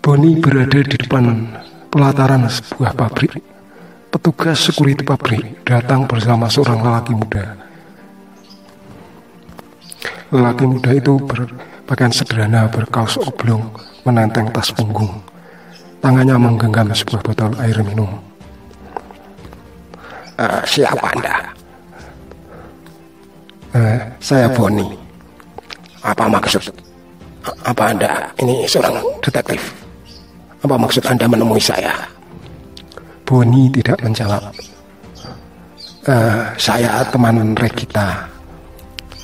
Boni berada di depan pelataran sebuah pabrik. Petugas security pabrik datang bersama seorang lelaki muda. Lelaki muda itu berpakaian sederhana, berkaos oblong, menenteng tas punggung. Tangannya menggenggam sebuah botol air minum. Siapa Anda? Saya Boni. Apa maksud? Apa Anda ini seorang detektif? Apa maksud Anda menemui saya? Boni tidak menjawab. Saya teman Regita.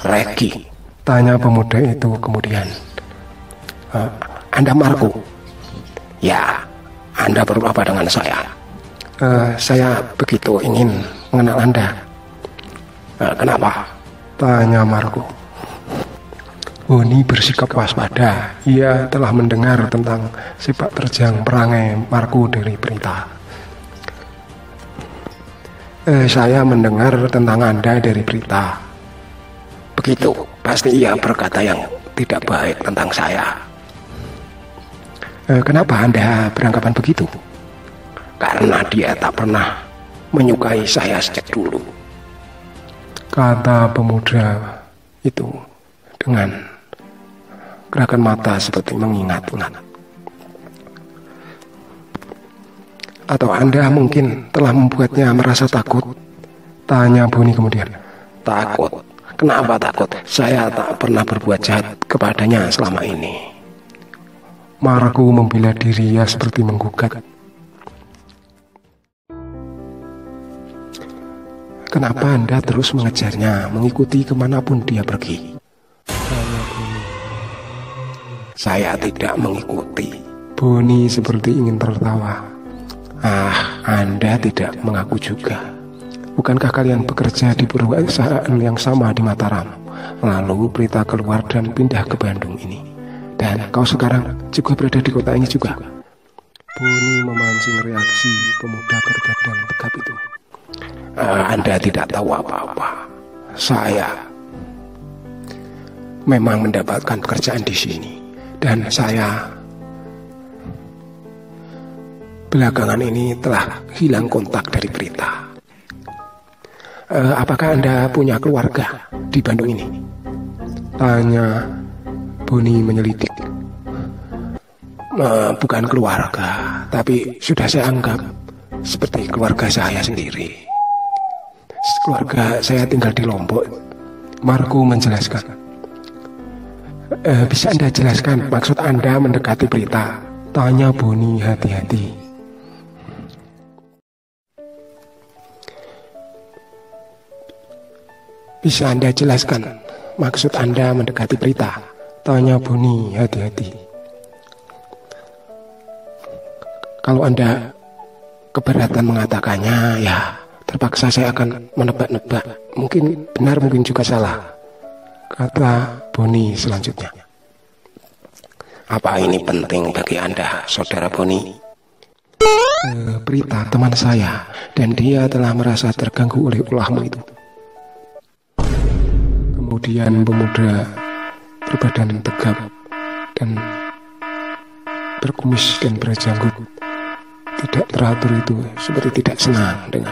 Regi? Tanya pemuda itu kemudian. Anda Marco? Ya, Anda perlu apa dengan saya? Saya begitu ingin mengenal Anda. Kenapa? Tanya Marco. Boni bersikap waspada. Ia telah mendengar tentang sepak terjang perangai Marco dari berita. Saya mendengar tentang Anda dari berita. Begitu, pasti ia berkata yang tidak baik tentang saya. Kenapa Anda beranggapan begitu? Karena dia tak pernah menyukai saya sejak dulu. Kata pemuda itu dengan gerakan mata seperti mengingat-ingat. Atau Anda mungkin telah membuatnya merasa takut? Tanya Boni kemudian. Takut? Kenapa takut? Saya tak pernah berbuat jahat kepadanya selama ini. Marco membela diri, ya seperti menggugat. Kenapa Anda terus mengejarnya, mengikuti kemanapun dia pergi? Saya tidak mengikuti. Boni seperti ingin tertawa. Anda tidak mengaku juga. Bukankah kalian bekerja di perusahaan yang sama di Mataram? Lalu berita keluar dan pindah ke Bandung ini. Dan kau sekarang juga berada di kota ini juga. Boni memancing reaksi pemuda berbadan tegap itu. Anda tidak tahu apa-apa. Saya memang mendapatkan pekerjaan di sini. Dan saya belakangan ini telah hilang kontak dari berita. Apakah Anda punya keluarga di Bandung ini? Tanya Boni menyelidik. Bukan keluarga, tapi sudah saya anggap seperti keluarga saya sendiri. Keluarga saya tinggal di Lombok. Marco menjelaskan. Bisa Anda jelaskan maksud Anda mendekati berita? Tanya Boni hati-hati. Bisa Anda jelaskan maksud Anda mendekati berita? Tanya Boni hati-hati. Kalau Anda keberatan mengatakannya, ya terpaksa saya akan menebak-nebak. Mungkin benar, mungkin juga salah. Kata Boni selanjutnya. Apa ini penting bagi Anda, saudara Boni? Berita teman saya, dan dia telah merasa terganggu oleh ulahmu itu. Kemudian pemuda berbadan tegap dan berkumis dan berjanggut tidak teratur itu seperti tidak senang dengan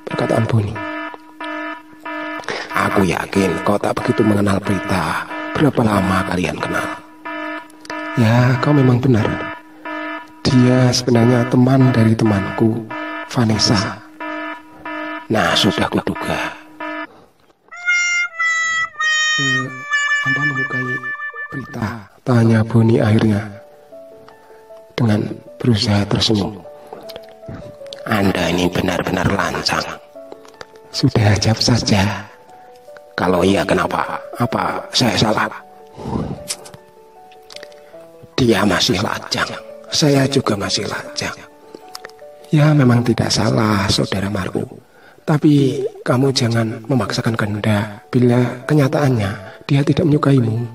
perkataan Boni. Aku yakin kau tak begitu mengenal berita. Berapa lama kalian kenal? Ya, kau memang benar. Dia sebenarnya teman dari temanku, Vanessa. Nah, sudah kuduga. Anda menyukai berita? Tanya Boni akhirnya dengan berusaha tersenyum. Anda ini benar-benar lancang. Sudah, jawab saja. Kalau iya, kenapa? Apa saya salah? Dia masih lajang. Saya juga masih lajang. Ya, memang tidak salah, saudara Marco. Tapi kamu jangan memaksakan kehendak bila kenyataannya dia tidak menyukaimu.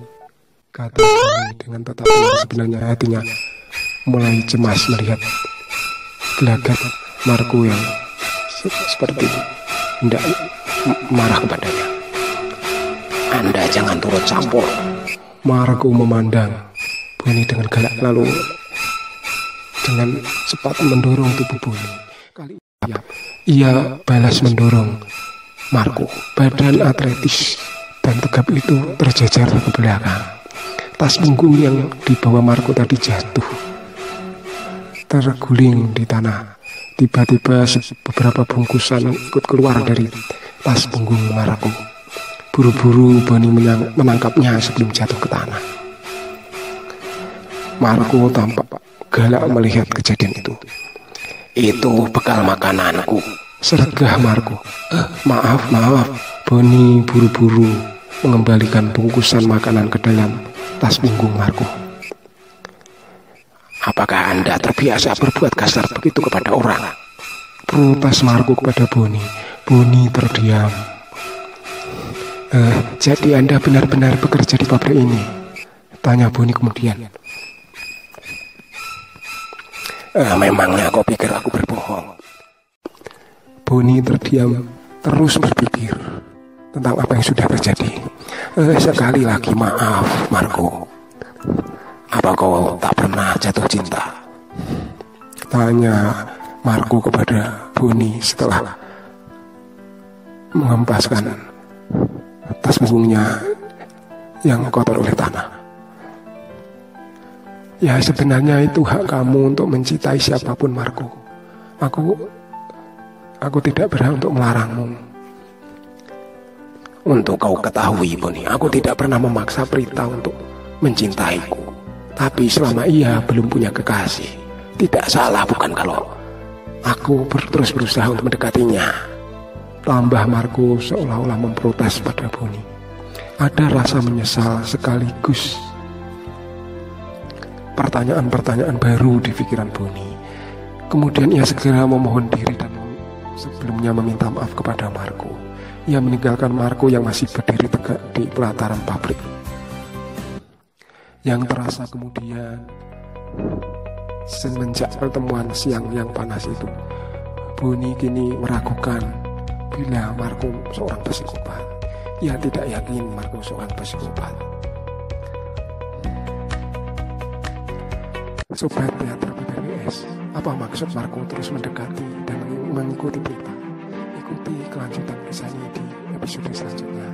Kata Boni dengan tatapan sebenarnya hatinya mulai cemas melihat gelagat Marco yang seperti hendak marah kepadanya. Anda jangan turut campur. Marco memandang Boni dengan galak lalu dengan cepat mendorong tubuh Boni. Kali ini ia balas mendorong Marco. Badan atletis dan tegap itu terjajar ke belakang. Tas punggung yang dibawa Marco tadi jatuh, terguling di tanah. Tiba-tiba beberapa bungkusan ikut keluar dari tas punggung Marco. Buru-buru Boni menangkapnya sebelum jatuh ke tanah. Marco tampak galak melihat kejadian itu. Itu bekal makananku, Sergah Marco. Maaf. Boni buru-buru mengembalikan bungkusan makanan ke dalam tas punggung Marco. Apakah Anda terbiasa berbuat kasar begitu kepada orang? Protes Marco kepada Boni. Boni terdiam. Jadi Anda benar-benar bekerja di pabrik ini? Tanya Boni kemudian. Memangnya kau pikir aku berbohong? Boni terdiam, terus berpikir tentang apa yang sudah terjadi. Sekali lagi maaf, Marco. Apa kau tak pernah jatuh cinta? Tanya Marco kepada Boni setelah mengempaskan tas punggungnya yang kotor oleh tanah. Ya, sebenarnya itu hak kamu untuk mencintai siapapun, Marco. Aku tidak berhak untuk melarangmu. Untuk kau ketahui, Boni, aku tidak pernah memaksa Prita untuk mencintaiku. Tapi selama ia belum punya kekasih, tidak salah bukan kalau aku terus berusaha untuk mendekatinya. Tambah Marco seolah-olah memprotes pada Boni. Ada rasa menyesal sekaligus pertanyaan-pertanyaan baru di pikiran Boni. Kemudian ia segera memohon diri dan sebelumnya meminta maaf kepada Marco. Ia meninggalkan Marco yang masih berdiri tegak di pelataran pabrik. Yang terasa kemudian semenjak pertemuan siang yang panas itu, Boni kini meragukan bila Marco seorang psikopat. Ia tidak yakin Marco seorang psikopat. Sobat Teater PPBS, apa maksud Marco terus mendekati dan mengikuti Prita? Ikuti kelanjutan kisah ini di episode selanjutnya.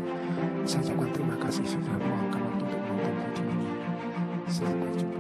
Saya ucapkan terima kasih sudah meluangkan waktu untuk menonton video ini. Sampai jumpa.